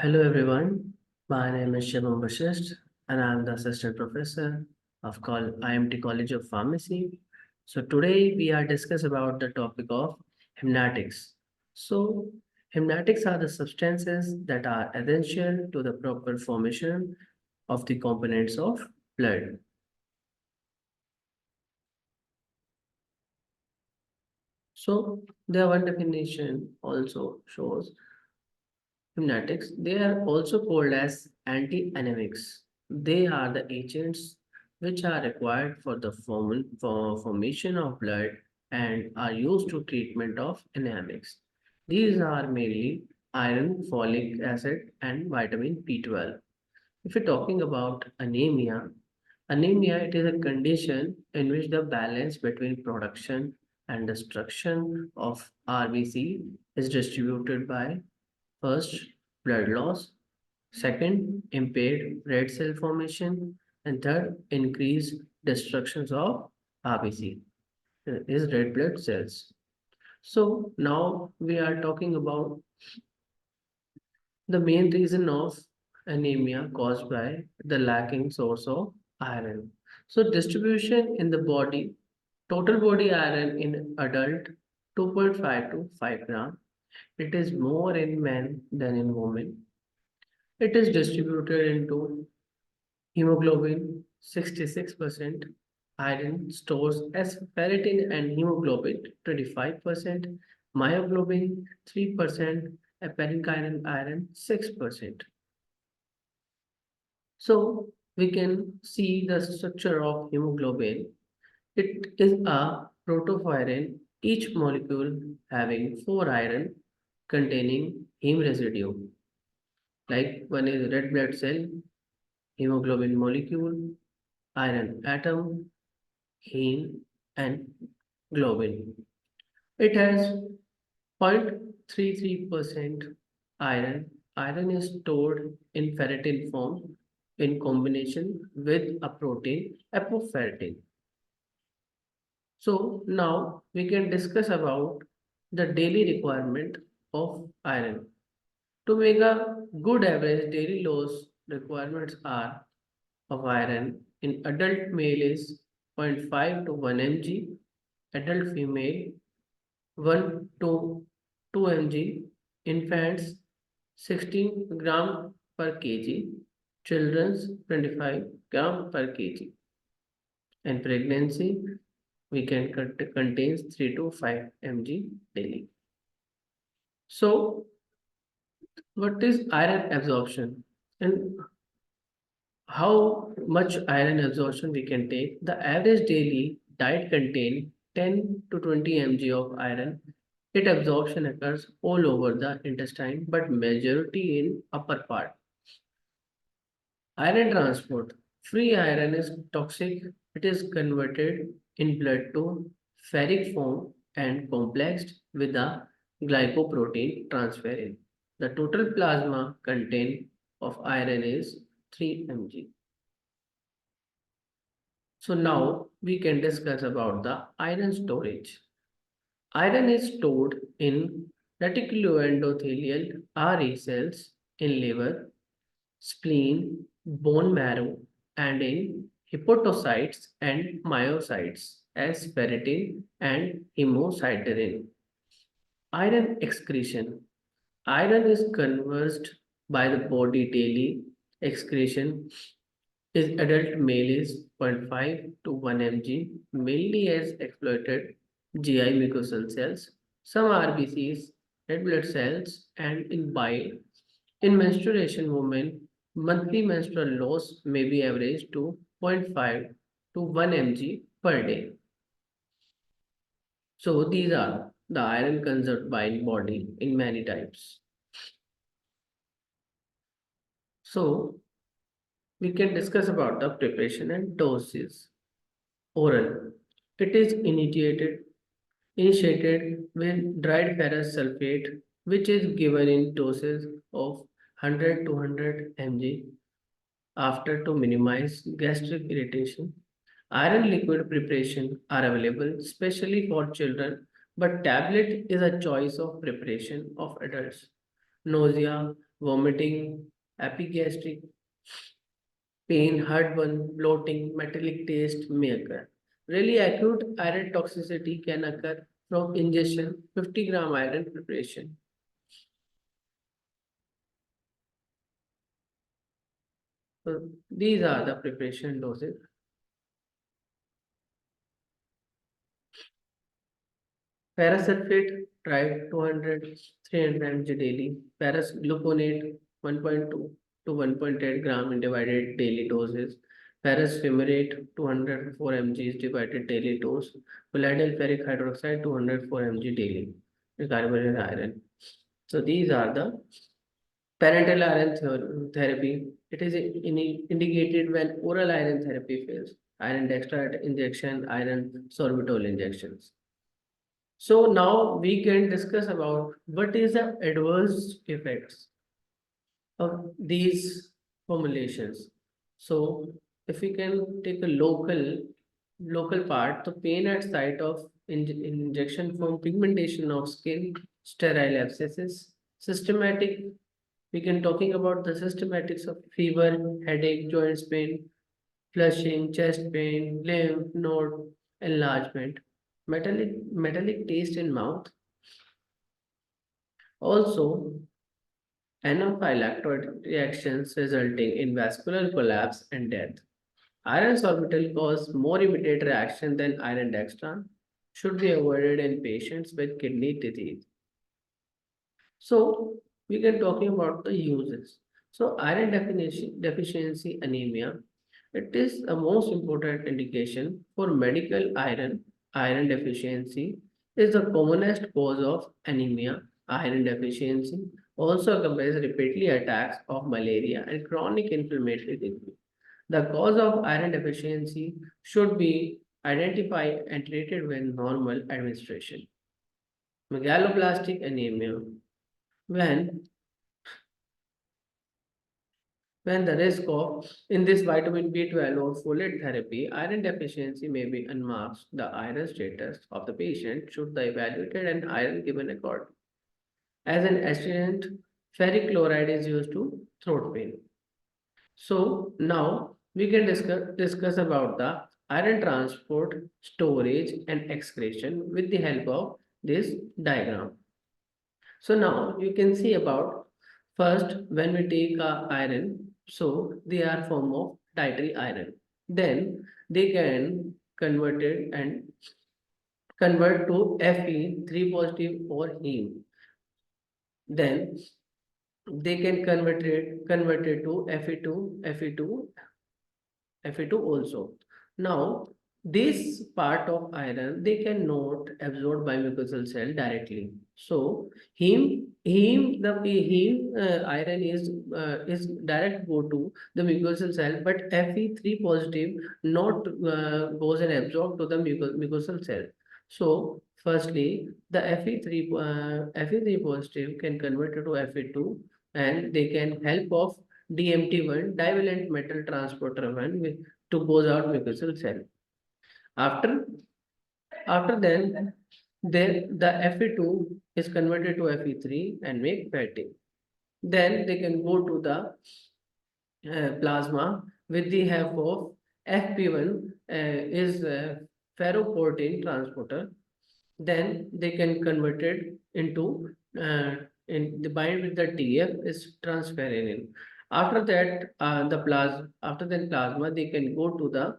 Hello everyone, my name is Shivam Vashist and I am the assistant professor of IIMT College of Pharmacy. So today we are discuss about the topic of hematics. So hematics are the substances that are essential to the proper formation of the components of blood. So their one definition also shows hematics. They are also called as anti-anemics. They are the agents which are required for the formation of blood and are used to treatment of anemics. These are mainly iron, folic acid, and vitamin B12. If you're talking about anemia it is a condition in which the balance between production and destruction of RBC is distributed by first, blood loss. Second, impaired red cell formation. And third, increased destructions of RBC, is red blood cells. So now we are talking about the main reason of anemia caused by the lacking source of iron. So distribution in the body, total body iron in adult 2.5 to 5 gram. It is more in men than in women. It is distributed into hemoglobin 66%, iron stores as ferritin and hemoglobin 25%, myoglobin 3%, parenchymal iron 6%. So we can see the structure of hemoglobin. It is a protofuran, each molecule having 4 iron containing heme residue. Like one is red blood cell, hemoglobin molecule, iron atom, heme, and globin. It has 0.33% iron. Iron is stored in ferritin form in combination with a protein apoferritin. So now we can discuss about the daily requirement of iron. To make a good average daily dose requirements are of iron in adult male is zero point 0.5 to 1 mg, adult female 1 to 2 mg, infants 16 gram per kg, children's 25 gram per kg, and pregnancy we can contains 3 to 5 mg daily. So what is iron absorption and how much iron absorption we can take? The average daily diet contain 10 to 20 mg of iron. Its absorption occurs all over the intestine, but majority in upper part. Iron transport. Free iron is toxic. It is converted in blood to ferric form and complexed with a glycoprotein transferrin. The total plasma content of iron is 3 mg. So now we can discuss about the iron storage. Iron is stored in reticuloendothelial RE cells in liver, spleen, bone marrow, and in hepatocytes and myocytes as ferritin and hemosiderin. Iron excretion. Iron is converted by the body daily. Excretion is adult male is zero point 0.5 to 1 mg, mainly as exploited GI mucosal cells, some RBCs, red blood cells, and in bile. In menstruation women, monthly menstrual loss may be averaged to zero point 0.5 to 1 mg per day. So these are the iron conserved by body in many types. So we can discuss about the preparation and doses. Oral. It is initiated with dried ferrous sulfate, which is given in doses of 100 to 100 mg after to minimize gastric irritation. Iron liquid preparation are available especially for children, but tablet is a choice of preparation of adults. Nausea, vomiting, epigastric pain, heartburn, bloating, metallic taste may occur. Really acute iron toxicity can occur from ingestion 50-gram iron preparation. So these are the preparation doses. Parasulfate, tried 200, 300 mg daily. Parasgluconate, 1.2 to 1.8 gram in divided daily doses. Parasfumarate, 204 mg divided daily dose. Palladial ferric hydroxide, 204 mg daily. Carbonate iron. So these are the parenteral iron therapy. It is indicated when oral iron therapy fails. Iron dextrate injection, iron sorbitol injections. So now we can discuss about what is the adverse effects of these formulations. So if we can take a local part, the pain at site of injection from pigmentation of skin, sterile abscesses, systematic. We can talking about the systematics of fever, headache, joints pain, flushing, chest pain, lymph node enlargement, metallic taste in mouth. Also, anaphylactic reactions resulting in vascular collapse and death. Iron sorbitol cause more immediate reaction than iron dextran, should be avoided in patients with kidney disease. So we can talking about the uses. So iron deficiency anemia, it is a most important indication for medical iron. Iron deficiency is the commonest cause of anemia. Iron deficiency also accompanies repeatedly attacks of malaria and chronic inflammatory disease. The cause of iron deficiency should be identified and treated with normal administration. Megaloblastic anemia, when when the risk of in this vitamin B12 or folate therapy, iron deficiency may be unmarked. The iron status of the patient should be evaluated and iron given accordingly. As an astringent, ferric chloride is used to throat pain. So now we can discuss about the iron transport, storage, and excretion with the help of this diagram. So now you can see about first when we take iron, so they are form of dietary iron. Then they can convert it and convert to Fe 3 positive or heme. Then they can convert it to Fe2 also. Now, this part of iron they cannot absorb by mucosal cell directly. So, heme iron is direct go to the mucosal cell, but Fe3 positive not goes and absorb to the mucosal cell. So, firstly, the Fe3 positive can convert it to Fe2, and they can help of DMT1 divalent metal transporter 1 with to goes out mucosal cell. After then the Fe2 is converted to Fe3 and make fatty. Then they can go to the plasma with the help of FP1 is ferroportin transporter. Then they can convert it into in the bind with the TF is transferrin. After that, after that plasma, they can go to the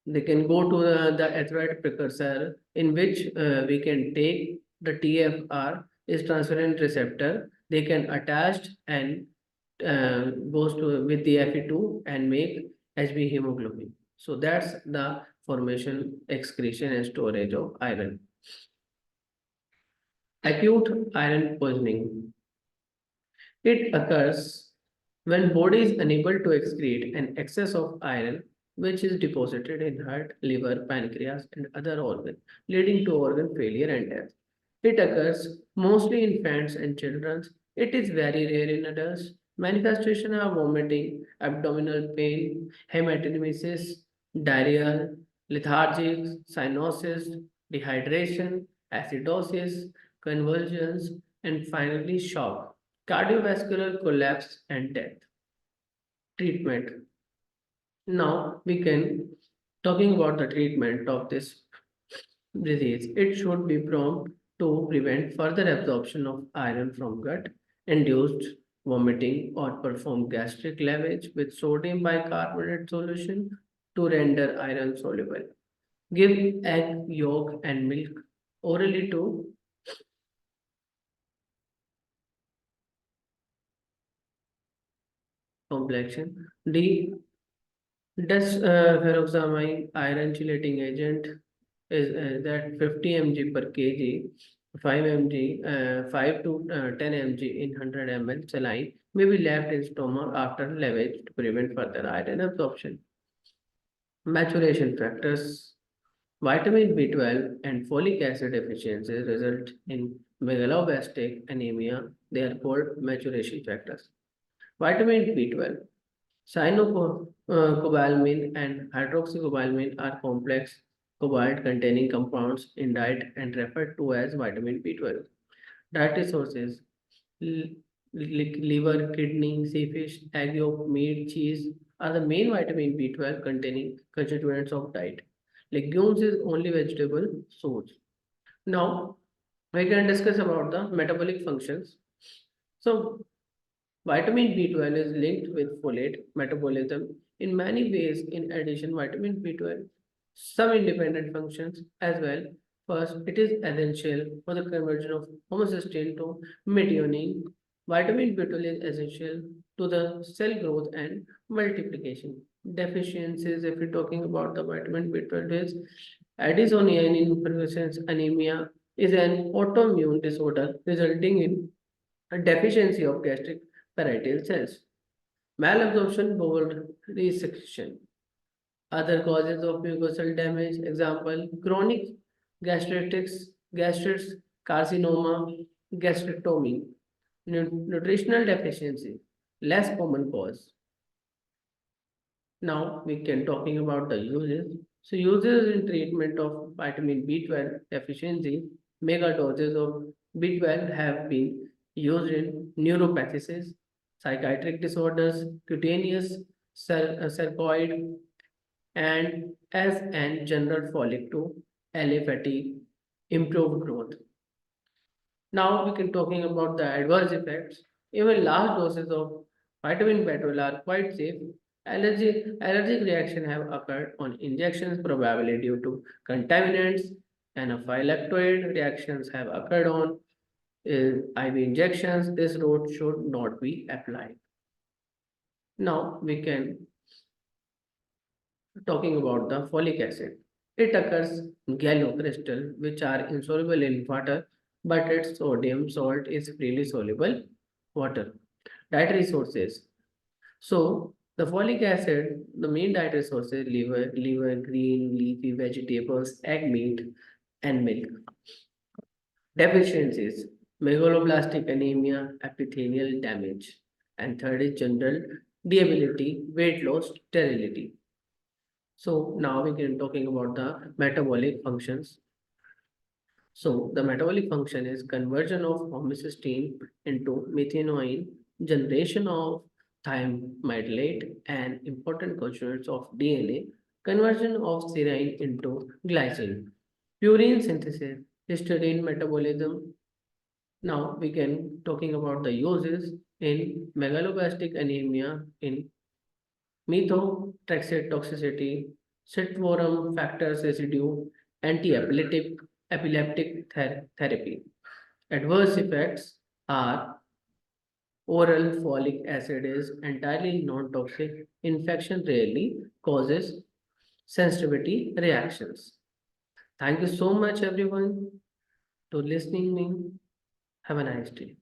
erythroid precursor in which we can take the TFR is transferrin receptor. They can attach and goes to with the Fe2 and make HB hemoglobin. So that's the formation, excretion, and storage of iron. Acute iron poisoning. It occurs when body is unable to excrete an excess of iron which is deposited in heart, liver, pancreas, and other organs, leading to organ failure and death. It occurs mostly in infants and children. It is very rare in adults. Manifestation are vomiting, abdominal pain, hematemesis, diarrhea, lethargic, cyanosis, dehydration, acidosis, convulsions, and finally shock. cardiovascular collapse and death. Treatment. Now we can talking about the treatment of this disease. It should be prompt to prevent further absorption of iron from gut, induced vomiting, or perform gastric lavage with sodium bicarbonate solution to render iron soluble. Give egg yolk and milk orally to complexion. D. Deferoxamine iron chelating agent is that 50 mg per kg, 5 to 10 mg in 100 ml saline may be left in stomach after lavage to prevent further iron absorption. Maturation factors. Vitamin B12 and folic acid deficiencies result in megaloblastic anemia. They are called maturation factors. Vitamin B12, cyanocobalamin and hydroxycobalamin are complex cobalt containing compounds in diet and referred to as vitamin B12. Dietary sources: l- liver, kidney, seafish, egg yolk, meat, cheese are the main vitamin B12 containing constituents of diet. Legumes is only vegetable source. Now we can discuss about the metabolic functions. So vitamin B12 is linked with folate metabolism in many ways. In addition, vitamin B12 some independent functions as well. First, it is essential for the conversion of homocysteine to methionine. Vitamin B12 is essential to the cell growth and multiplication. Deficiencies, if we're talking about the vitamin B12, is adenosine deficiency anemia is an autoimmune disorder resulting in a deficiency of gastric parietal cells. Malabsorption, bowel resection. Other causes of mucosal damage, example, chronic gastritis, carcinoma, gastrectomy. Nutritional deficiency, less common cause. Now we can talking about the uses. So uses in treatment of vitamin B12 deficiency, mega doses of B12 have been used in neuropathies, psychiatric disorders, cutaneous sarcoid, and as an general folic to allay fatigue, improve growth. Now we can talking about the adverse effects. Even large doses of vitamin B12 are quite safe. Allergic reaction have occurred on injections probably due to contaminants. Anaphylactoid reactions have occurred on IV injections. This route should not be applied. Now we can talking about the folic acid. It occurs in yellow crystal which are insoluble in water, but its sodium salt is freely soluble water. Dietary sources. So the folic acid, the main dietary sources liver, green leafy vegetables, egg meat, and milk. Deficiencies: megaloblastic anemia, epithelial damage, and third is general debility, weight loss, sterility. So now we can talking about the metabolic functions. So the metabolic function is conversion of homocysteine into methionine, generation of thiamidylate, and important constituents of DNA, conversion of serine into glycine, purine synthesis, histidine metabolism. Now we can talking about the uses in megaloblastic anemia in methotrexate toxicity, citvoram factors residue, therapy. Adverse effects are oral folic acid is entirely non-toxic. Infection rarely causes sensitivity reactions. Thank you so much everyone to listening me. Have a nice day.